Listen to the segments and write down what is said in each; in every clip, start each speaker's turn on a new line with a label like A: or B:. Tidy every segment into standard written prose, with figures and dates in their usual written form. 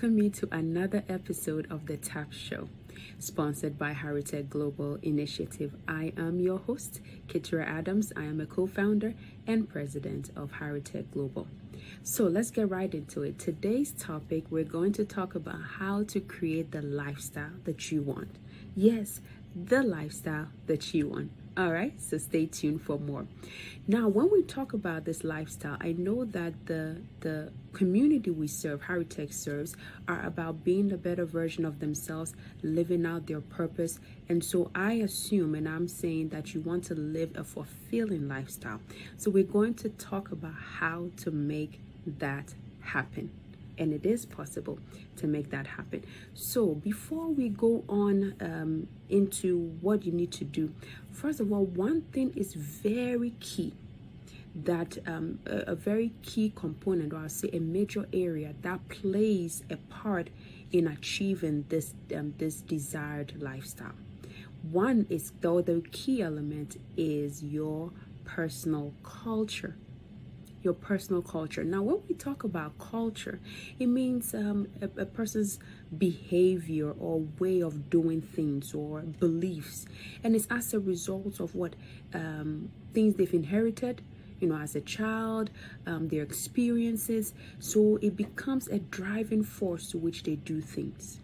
A: welcome you to another episode of The Tap Show, sponsored by Heritage Global Initiative. I am your host, Keturah Adams. I am a co-founder and president of Heritage Global. So let's get right into it. Today's topic, we're going to talk about how to create the lifestyle that you want. Yes, the lifestyle that you want. All right, so stay tuned for more. Now, when we talk about this lifestyle, I know that the community we serve, Heritage serves, are about being a better version of themselves, living out their purpose. And so I assume, and I'm saying that you want to live a fulfilling lifestyle. So we're going to talk about how to make that happen. And it is possible to make that happen. So before we go on into what you need to do, first of all, one thing is very key, that a very key component, or I'll say a major area that plays a part in achieving this desired lifestyle. One is, though, the key element is your personal culture. Your personal culture. Now, when we talk about culture, it means a person's behavior or way of doing things or beliefs, and it's as a result of what things they've inherited, as a child, their experiences. So it becomes a driving force to which they do things.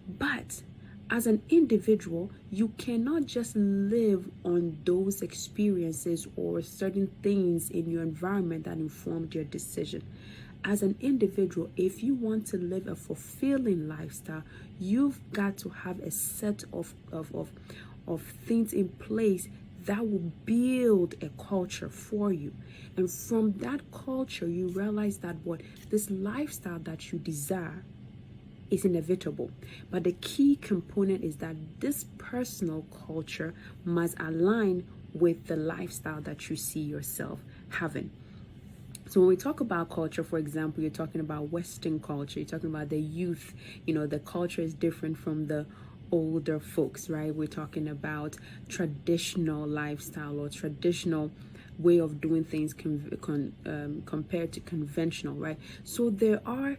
A: But as an individual, you cannot just live on those experiences or certain things in your environment that informed your decision. As an individual, if you want to live a fulfilling lifestyle, you've got to have a set of things in place that will build a culture for you. And from that culture, you realize that this lifestyle that you desire is inevitable. But the key component is that this personal culture must align with the lifestyle that you see yourself having. So when we talk about culture, for example, you're talking about Western culture, you're talking about the youth, the culture is different from the older folks, right? We're talking about traditional lifestyle or traditional way of doing things compared to conventional, right? So there are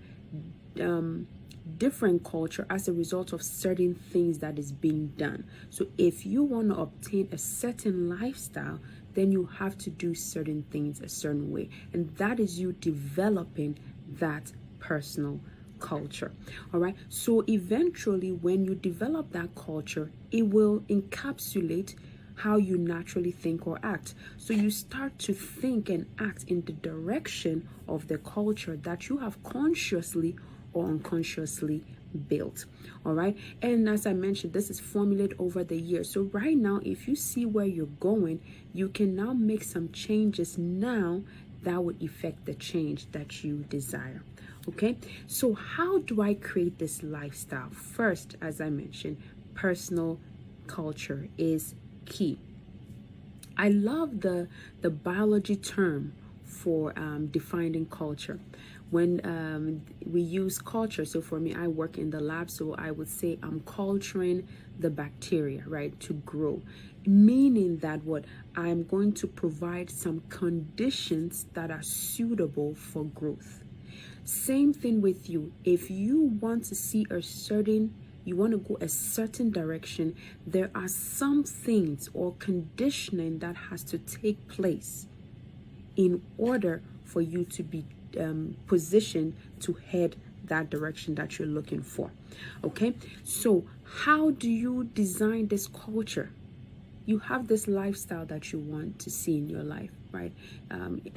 A: different culture as a result of certain things that is being done. So if you want to obtain a certain lifestyle, then you have to do certain things a certain way, and that is you developing that personal culture. All right, so eventually when you develop that culture, it will encapsulate how you naturally think or act. So you start to think and act in the direction of the culture that you have consciously or unconsciously built. All right, and as I mentioned, this is formulated over the years. So right now, if you see where you're going, you can now make some changes now that would affect the change that you desire. Okay, so how do I create this lifestyle? First, as I mentioned, personal culture is key. I love the biology term for defining culture. When we use culture, so for me, I work in the lab, so I would say I'm culturing the bacteria, right, to grow, meaning that I'm going to provide some conditions that are suitable for growth. Same thing with you. If you want to see you want to go a certain direction, there are some things or conditioning that has to take place in order for you to be positioned to head that direction that you're looking for. Okay, so how do you design this culture? You have this lifestyle that you want to see in your life, right?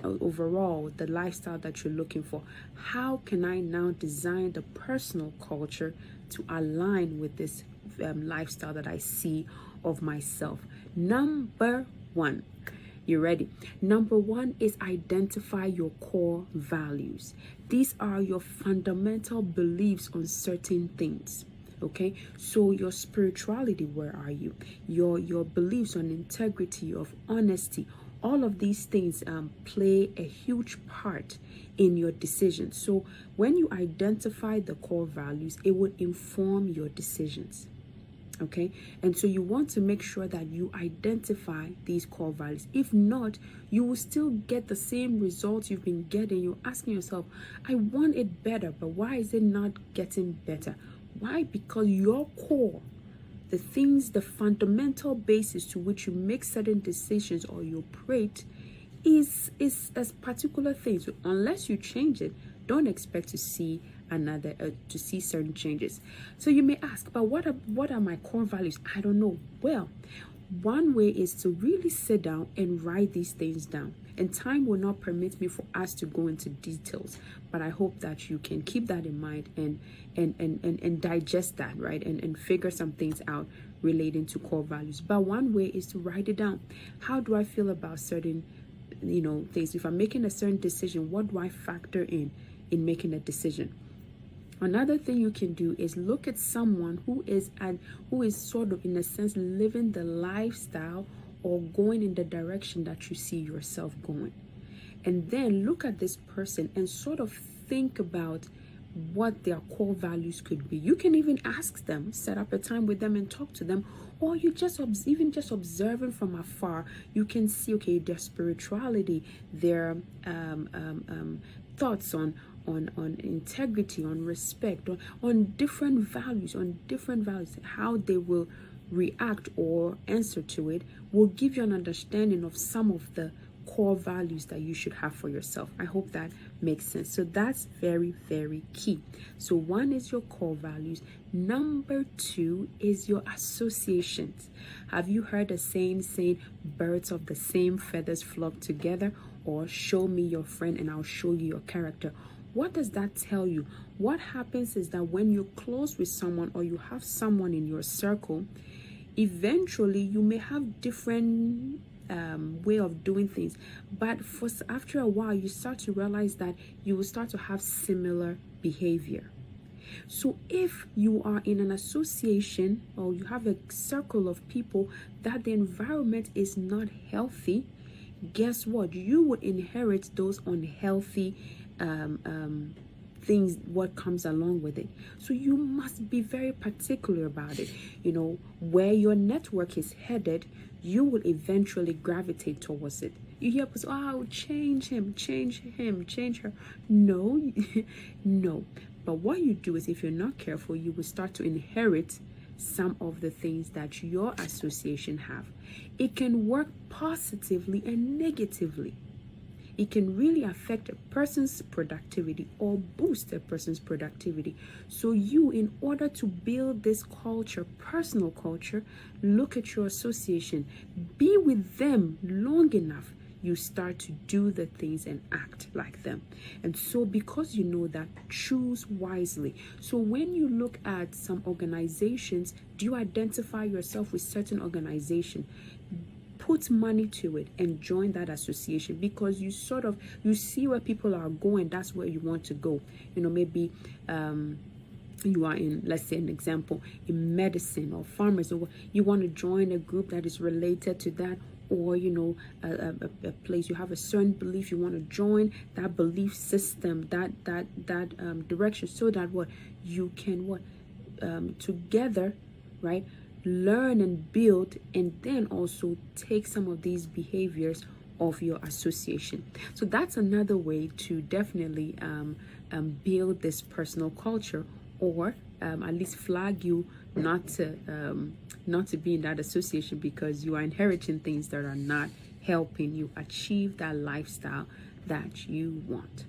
A: Overall, the lifestyle that you're looking for. How can I now design the personal culture to align with this lifestyle that I see of myself? Number one. You ready? Number one is identify your core values. These are your fundamental beliefs on certain things. Okay, so your spirituality, where are you? Your beliefs on integrity, of honesty, all of these things play a huge part in your decisions. So when you identify the core values, it would inform your decisions. Okay, and so you want to make sure that you identify these core values. If not, you will still get the same results you've been getting. You're asking yourself, I want it better, but why is it not getting better? Why? Because your core, the things, the fundamental basis to which you make certain decisions or you operate is a particular thing. So unless you change it, don't expect to see certain changes. So you may ask, but what are my core values? I don't know. Well, one way is to really sit down and write these things down. And time will not permit me for us to go into details, but I hope that you can keep that in mind and digest that, right? And figure some things out relating to core values. But one way is to write it down. How do I feel about certain things? If I'm making a certain decision, what do I factor in making a decision? Another thing you can do is look at someone who is sort of, in a sense, living the lifestyle or going in the direction that you see yourself going. And then look at this person and sort of think about what their core values could be. You can even ask them, set up a time with them and talk to them, or you just observing from afar, you can see, okay, their spirituality, their thoughts on integrity, on respect, on different values, how they will react or answer to it will give you an understanding of some of the core values that you should have for yourself. I hope that makes sense. So that's very, very key. So one is your core values. Number two is your associations. Have you heard a saying birds of the same feathers flock together, or show me your friend and I'll show you your character? What does that tell you? What happens is that when you're close with someone or you have someone in your circle, eventually you may have different way of doing things, but after a while you start to realize that you will start to have similar behavior. So if you are in an association or you have a circle of people that the environment is not healthy, guess what? You would inherit those unhealthy things, what comes along with it. So you must be very particular about it. Where your network is headed, you will eventually gravitate towards it. You hear people say, oh, change him, change her. No, no. But what you do is, if you're not careful, you will start to inherit some of the things that your association have. It can work positively and negatively. It can really affect a person's productivity or boost a person's productivity. So you, in order to build this culture, personal culture, look at your association. Be with them long enough, you start to do the things and act like them. And so because you know that, choose wisely. So when you look at some organizations, do you identify yourself with certain organization? Put money to it and join that association, because you see where people are going. That's where you want to go. Maybe you are in, let's say an example, in medicine or pharmacy, or you want to join a group that is related to that, or a place you have a certain belief, you want to join that belief system, that direction, so that you can together, right, learn and build, and then also take some of these behaviors of your association. So that's another way to definitely build this personal culture, or at least flag you not to be in that association, because you are inheriting things that are not helping you achieve that lifestyle that you want.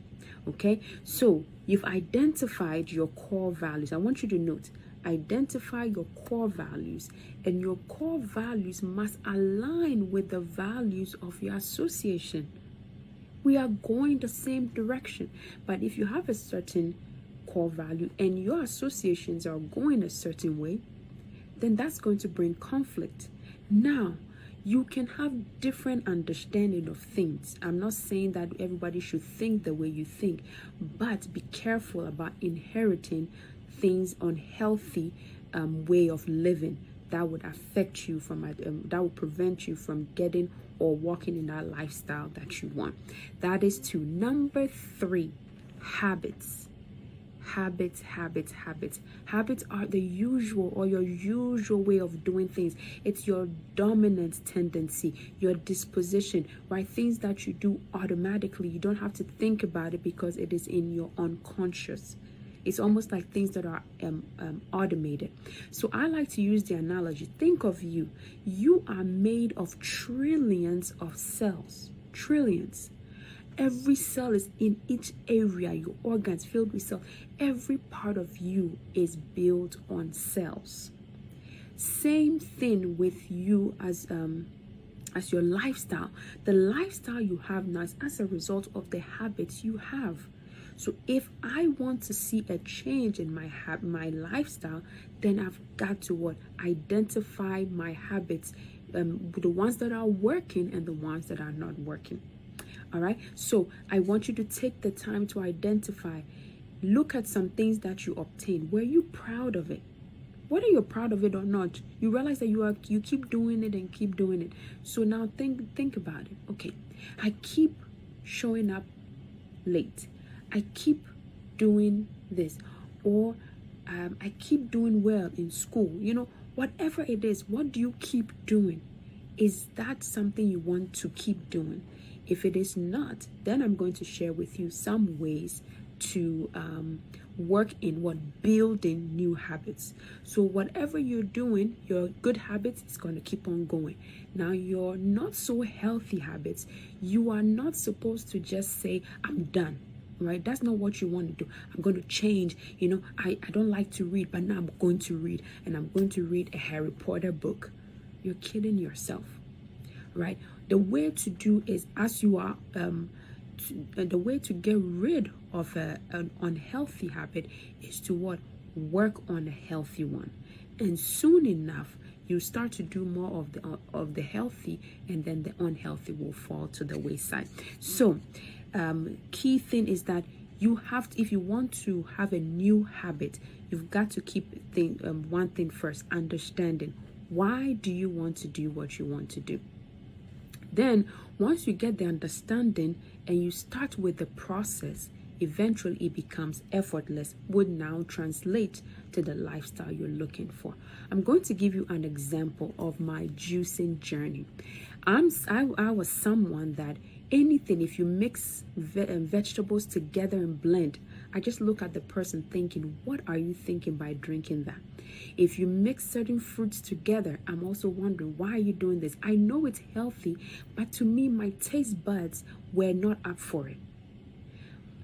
A: Okay, so you've identified your core values. I want you to note, identify your core values, and your core values must align with the values of your association. We are going the same direction, but if you have a certain core value and your associations are going a certain way, then that's going to bring conflict. Now, you can have different understanding of things. I'm not saying that everybody should think the way you think, but be careful about inheriting things unhealthy way of living that would affect you that would prevent you from getting or walking in that lifestyle that you want. That is two. Number three, habits. habits, habits, habits. Habits are the usual or your usual way of doing things. It's your dominant tendency, your disposition, right? Things that you do automatically. You don't have to think about it because it is in your unconscious. It's almost like things that are automated. So I like to use the analogy. Think of you. You are made of trillions of cells. Trillions. Every cell is in each area, your organs filled with cells. Every part of you is built on cells. Same thing with you as your lifestyle. The lifestyle you have now is as a result of the habits you have. So if I want to see a change in my lifestyle, then I've got to what? Identify my habits, the ones that are working and the ones that are not working. All right, so I want you to take the time to identify, look at some things that you obtained. Were you proud of it? Whether you're proud of it or not, you realize that you keep doing it and keep doing it. So now think about it. Okay, I keep showing up late. I keep doing this, or I keep doing well in school. You know, whatever it is, what do you keep doing? Is that something you want to keep doing? If it is not, then I'm going to share with you some ways to work in building new habits. So whatever you're doing, your good habits is going to keep on going. Now, your not so healthy habits, you are not supposed to just say, I'm done. Right? That's not what you want to do. I'm going to change. You know, I don't like to read, but now I'm going to read, and I'm going to read a Harry Potter book. You're kidding yourself. Right? The way to do is, as you are, the way to get rid of an unhealthy habit is to what? Work on a healthy one. And soon enough, you start to do more of the healthy, and then the unhealthy will fall to the wayside. So, key thing is that you have to, if you want to have a new habit, you've got to keep one thing first: understanding. Why do you want to do what you want to do? Then, once you get the understanding and you start with the process, eventually it becomes effortless, would now translate to the lifestyle you're looking for. I'm going to give you an example of my juicing journey. I was someone that anything, if you mix vegetables together and blend, I just look at the person thinking, what are you thinking by drinking that? If you mix certain fruits together, I'm also wondering, why are you doing this? I know it's healthy, but to me, my taste buds were not up for it.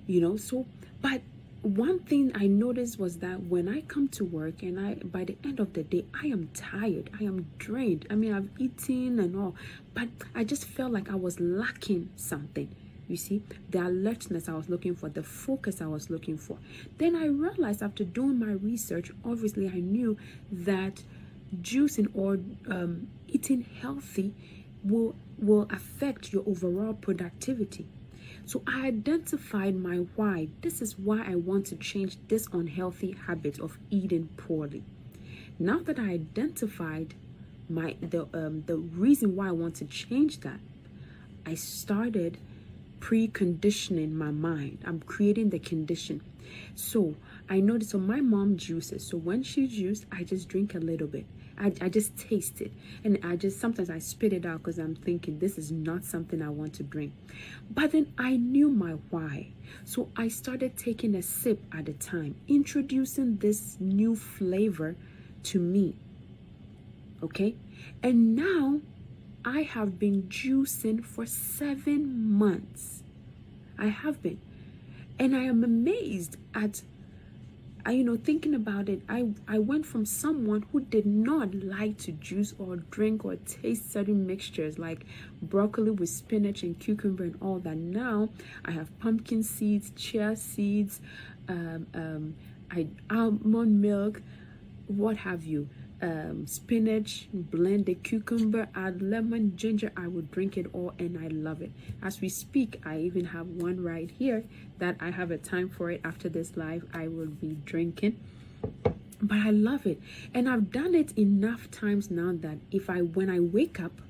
A: You know, so, but one thing I noticed was that when I come to work and by the end of the day, I am tired, I am drained. I mean, I've eaten and all, but I just felt like I was lacking something. You see, the alertness I was looking for, the focus I was looking for. Then I realized, after doing my research, obviously I knew that juicing or eating healthy will affect your overall productivity. So I identified my why. This is why I want to change this unhealthy habit of eating poorly. Now that I identified the reason why I want to change that, I started preconditioning my mind. I'm creating the condition. So I noticed, so my mom juices. So when she juices, I just drink a little bit. I just taste it, and sometimes I spit it out because I'm thinking this is not something I want to drink. But then I knew my why, so I started taking a sip at a time, introducing this new flavor to me. Okay, and now I have been juicing for 7 months. I have been, and I am amazed at, thinking about it. I went from someone who did not like to juice or drink or taste certain mixtures like broccoli with spinach and cucumber and all that. Now I have pumpkin seeds, chia seeds, almond milk, what have you. Spinach, blend the cucumber, add lemon, ginger. I would drink it all, and I love it. As we speak, I even have one right here that I have a time for it. After this live, I will be drinking, but I love it, and I've done it enough times now that when I wake up,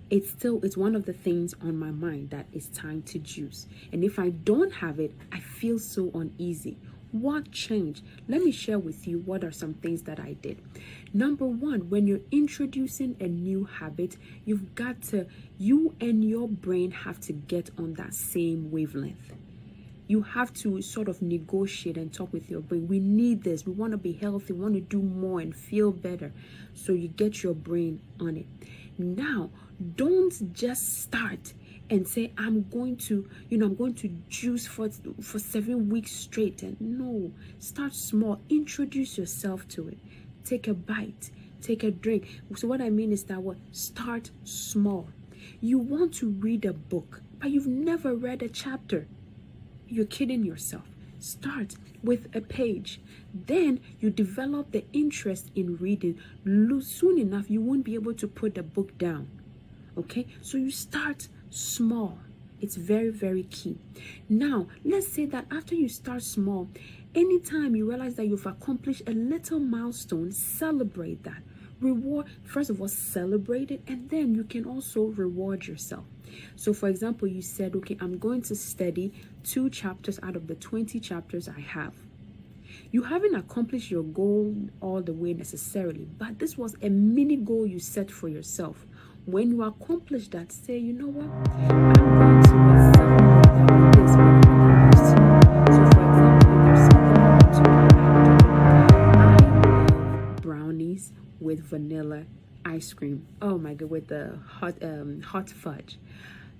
A: it's one of the things on my mind that it's time to juice. And if I don't have it, I feel so uneasy. What changed? Let me share with you what are some things that I did. Number one, when you're introducing a new habit, you and your brain have to get on that same wavelength. You have to sort of negotiate and talk with your brain. We need this. We want to be healthy. We want to do more and feel better. So you get your brain on it. Now, don't just start and say, I'm going to juice for 7 weeks straight. And no, start small. Introduce yourself to it. Take a bite. Take a drink. So what I mean is that start small. You want to read a book, but you've never read a chapter. You're kidding yourself. Start with a page. Then you develop the interest in reading. Soon enough, you won't be able to put the book down. Okay? So you start small. It's very, very key. Now, let's say that after you start small, anytime you realize that you've accomplished a little milestone, celebrate that. First of all, celebrate it, and then you can also reward yourself. So for example, you said, okay, I'm going to study 2 chapters out of the 20 chapters I have. You haven't accomplished your goal all the way necessarily, but this was a mini goal you set for yourself. When you accomplish that, say, you know what, I'm going to celebrate this. So for example, there's something I want to do. I love brownies with vanilla ice cream. Oh my god, with the hot fudge.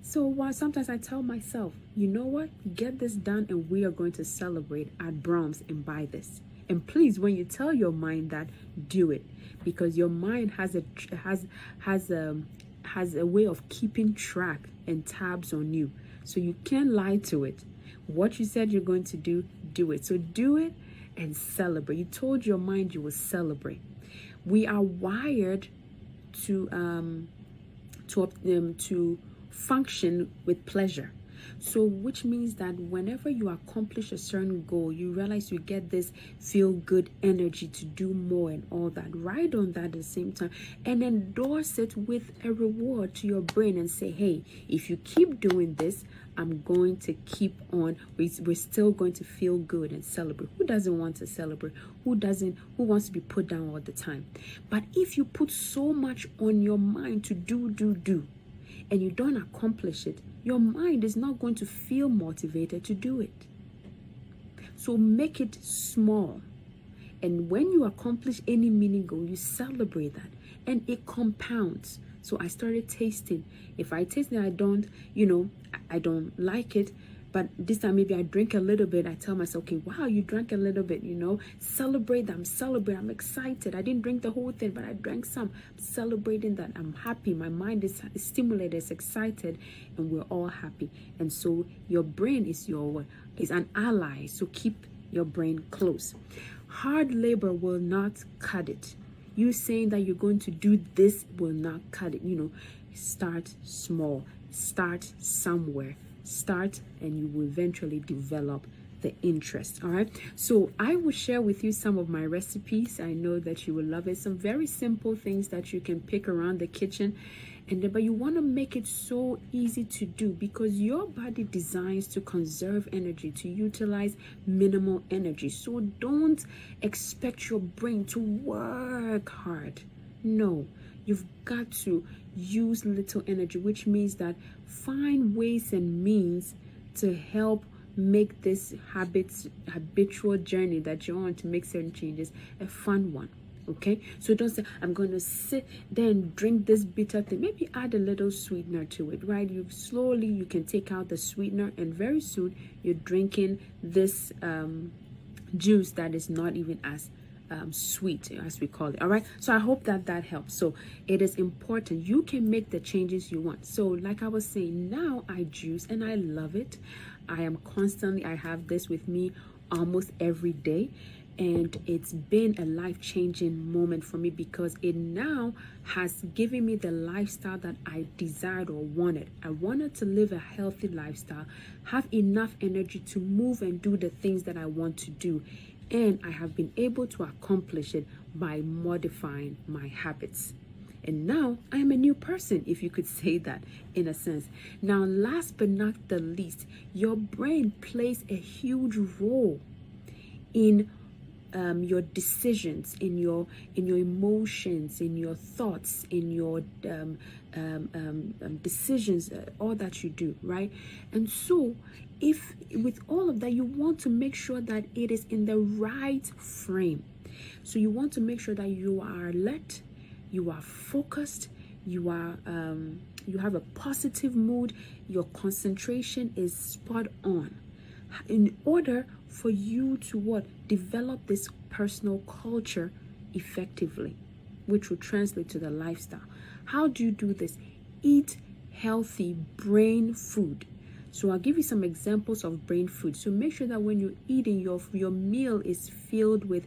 A: So sometimes I tell myself, you know what, get this done and we are going to celebrate at Brahms and buy this. And please, when you tell your mind that, do it, because your mind has a way of keeping track and tabs on you. So you can't lie to it. What you said you're going to do, do it. So do it and celebrate. You told your mind you will celebrate. We are wired to function with pleasure. So which means that whenever you accomplish a certain goal, you realize you get this feel good energy to do more and all that. Ride on that at the same time and endorse it with a reward to your brain and say, hey, if you keep doing this, I'm going to keep on. We're still going to feel good and celebrate. Who doesn't want to celebrate? Who wants to be put down all the time? But if you put so much on your mind to do, and you don't accomplish it, your mind is not going to feel motivated to do it. So make it small. And when you accomplish any mini goal, you celebrate that. And it compounds. So I started tasting. If I taste it, I don't like it. But this time, maybe I drink a little bit. I tell myself, okay, wow, you drank a little bit, celebrate that. I'm excited. I didn't drink the whole thing, but I drank some. I'm celebrating that. I'm happy. My mind is stimulated, it's excited, and we're all happy. And so your brain is an ally. So keep your brain close. Hard labor will not cut it. You saying that you're going to do this will not cut it. Start small. Start somewhere. Start and you will eventually develop the interest. All right, so I will share with you some of my recipes. I know that you will love it. Some very simple things that you can pick around the kitchen, but you want to make it so easy to do because your body designs to conserve energy, to utilize minimal energy. So don't expect your brain to work hard. No, you've got to use little energy, which means that find ways and means to help make this habitual journey that you're on to make certain changes a fun one. Okay, so don't say, I'm going to sit there and drink this bitter thing. Maybe add a little sweetener to it, right? You can take out the sweetener, and very soon you're drinking this juice that is not even as sweet, as we call it. All right, so I hope that helps. So it is important you can make the changes you want. So like I was saying, now I juice and I love it. I have this with me almost every day, and it's been a life-changing moment for me because it now has given me the lifestyle that I desired or wanted. I wanted to live a healthy lifestyle, have enough energy to move and do the things that I want to do. And I have been able to accomplish it by modifying my habits. And now I am a new person, if you could say that in a sense. Now, last but not the least, your brain plays a huge role in your decisions, in your emotions, in your thoughts, in your decisions, all that you do, right? And so if with all of that, you want to make sure that it is in the right frame. So you want to make sure that you are alert, you are focused, you are you have a positive mood, your concentration is spot on, in order for you to what? Develop this personal culture effectively, which will translate to the lifestyle. How do you do this? Eat healthy brain food. So I'll give you some examples of brain food. So make sure that when you're eating, your meal is filled with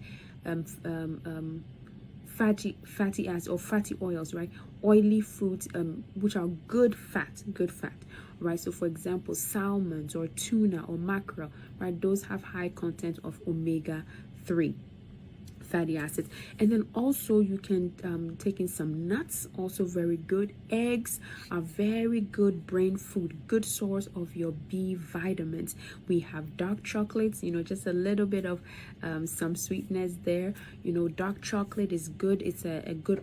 A: fatty acids or fatty oils, right? Oily foods, which are good fat, right? So for example, salmons or tuna or mackerel, right? Those have high content of omega-3 fatty acids. And then also you can take in some nuts, also very good. Eggs are very good brain food, good source of your B vitamins. We have dark chocolates, just a little bit of some sweetness there. Dark chocolate is good. It's a good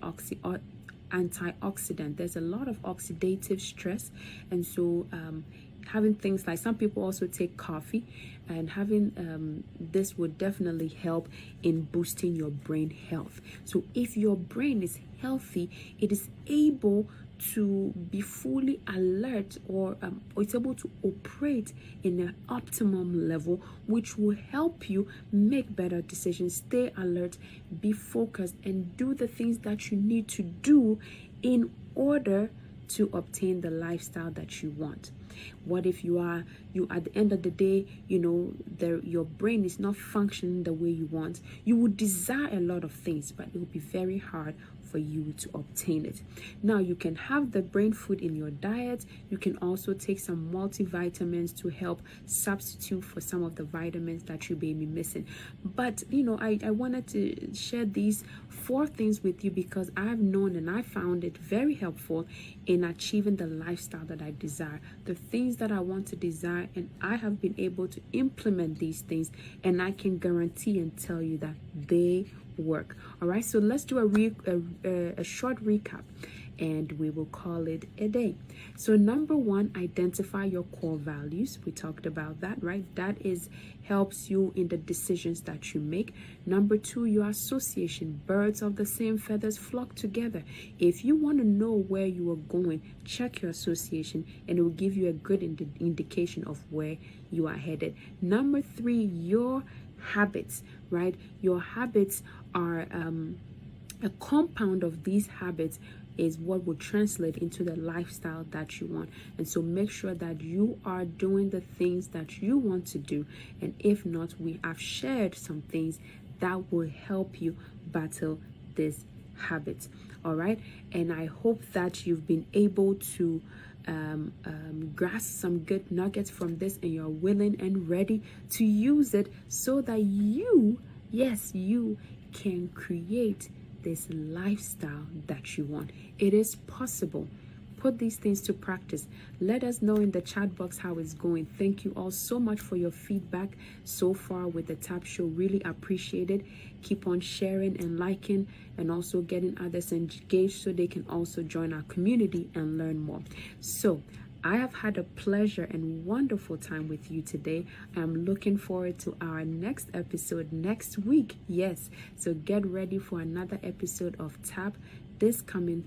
A: antioxidant. There's a lot of oxidative stress, and so having things like, some people also take coffee, and having this would definitely help in boosting your brain health. So if your brain is healthy, it is able to be fully alert, or it's able to operate in an optimum level, which will help you make better decisions, stay alert, be focused, and do the things that you need to do in order to obtain the lifestyle that you want. What if you at the end of the day, your brain is not functioning the way you want? You would desire a lot of things, but it will be very hard for you to obtain it. Now, you can have the brain food in your diet. You can also take some multivitamins to help substitute for some of the vitamins that you may be missing. But I wanted to share these 4 things with you because I've known and I found it very helpful in achieving the lifestyle that I desire, the things that I want to desire, and I have been able to implement these things, and I can guarantee and tell you that they work. All right, so let's do a short recap, and we will call it a day. So number 1, identify your core values. We talked about that, right? That helps you in the decisions that you make. Number 2, your association. Birds of the same feathers flock together. If you want to know where you are going, check your association, and it will give you a good indication of where you are headed. Number 3, your habits, right? Your habits are a compound of these habits is what will translate into the lifestyle that you want. And so make sure that you are doing the things that you want to do. And if not, we have shared some things that will help you battle this habit. All right. And I hope that you've been able to grasp some good nuggets from this, and you're willing and ready to use it so that you can create this lifestyle that you want. It is possible. Put these things to practice. Let us know in the chat box how it's going. Thank you all so much for your feedback so far with the TAP show. Really appreciate it. Keep on sharing and liking, and also getting others engaged so they can also join our community and learn more. So I have had a pleasure and wonderful time with you today. I'm looking forward to our next episode next week. Yes, so get ready for another episode of TAP this coming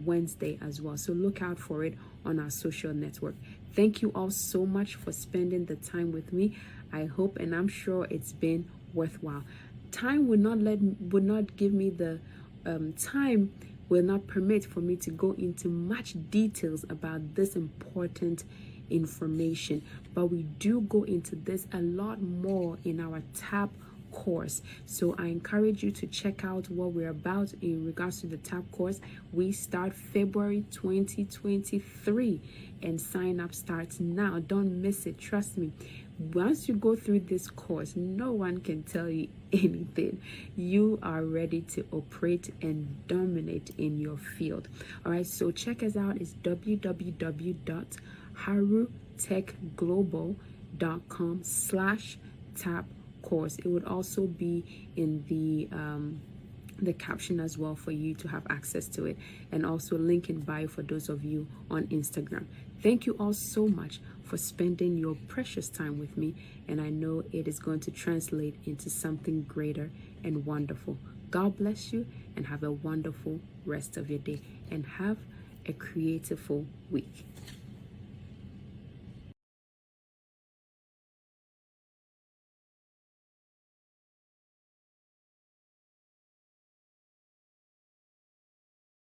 A: Wednesday as well. So look out for it on our social network. Thank you all so much for spending the time with me. I hope and I'm sure it's been worthwhile. Time will not give me the time will not permit for me to go into much details about this important information, but we do go into this a lot more in our TAP course. So I encourage you to check out what we're about in regards to the TAP course. We start February 2023, and sign up starts now. Don't miss it. Trust me. Once you go through this course, no one can tell you anything. You are ready to operate and dominate in your field. All right, so check us out. It's www.harutechglobal.com/tap course, it would also be in the caption as well for you to have access to it, and also link in bio for those of you on Instagram. Thank you all so much for spending your precious time with me, and I know it is going to translate into something greater and wonderful. God bless you, and have a wonderful rest of your day, and have a creativeful week.